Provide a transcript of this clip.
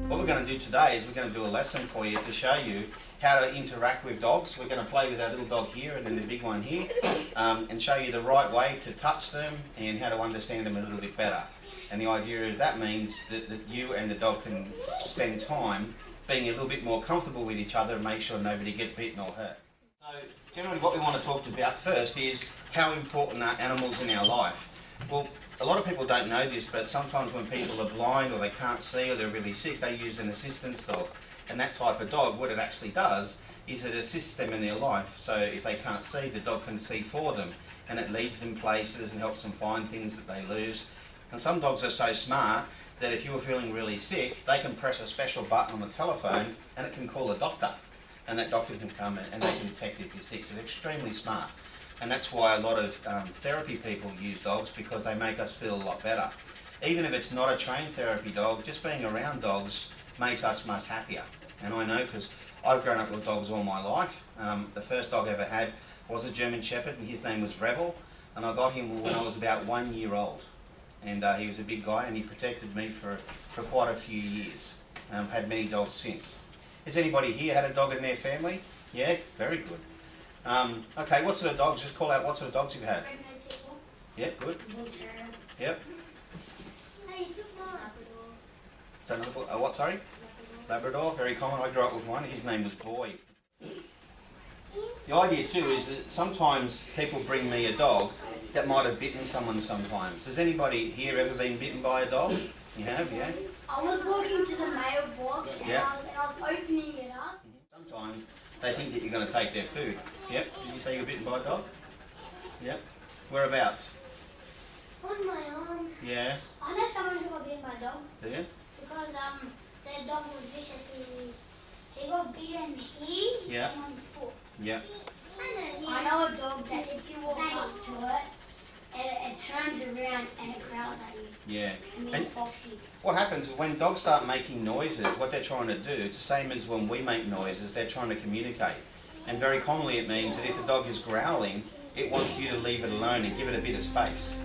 What we're going to do today is we're going to do a lesson for you to show you how to interact with dogs. We're going to play with our little dog here and then the big one here, and show you the right way to touch them and how to understand them a little bit better. And the idea is that means that you and the dog can spend time being a little bit more comfortable with each other and make sure nobody gets bitten or hurt. So generally what we want to talk about first is how important are animals in our life. Well, a lot of people don't know this, but sometimes when people are blind or they can't see or they're really sick, they use an assistance dog. And that type of dog, what it actually does is it assists them in their life. So if they can't see, the dog can see for them, and it leads them places and helps them find things that they lose. And some dogs are so smart that if you were feeling really sick, they can press a special button on the telephone and it can call a doctor. And that doctor can come in and they can detect if you're sick. So they're extremely smart. And that's why a lot of therapy people use dogs, because they make us feel a lot better. Even if it's not a trained therapy dog, just being around dogs makes us much happier. And I know because I've grown up with dogs all my life. The first dog I ever had was a German Shepherd, and his name was Rebel. And I got him when I was about 1 year old. And he was a big guy, and he protected me for quite a few years. Had many dogs since. Has anybody here had a dog in their family? Yeah, very good. Okay, what sort of dogs? Just call out what sort of dogs you've had. Yep, good. Yep. So another, what, sorry? Labrador, very common. I grew up with one. His name was Boy. The idea too is that sometimes people bring me a dog that might have bitten someone sometimes. Has anybody here ever been bitten by a dog? You have, yeah? I was walking to the mailbox and, I was opening it up. Sometimes they think that you're going to take their food. Yep. Did you say you were bitten by a dog? Yep. Whereabouts? On my arm. Yeah. I know someone who got bitten by a dog. Do you? Because their dog was vicious. He got bitten here and on his foot. Yeah. I know a dog that if you walk up to it, it turns around and it growls at you. Yeah. And foxy. What happens is when dogs start making noises, what they're trying to do, it's the same as when we make noises, they're trying to communicate. And very commonly it means that if the dog is growling, it wants you to leave it alone and give it a bit of space.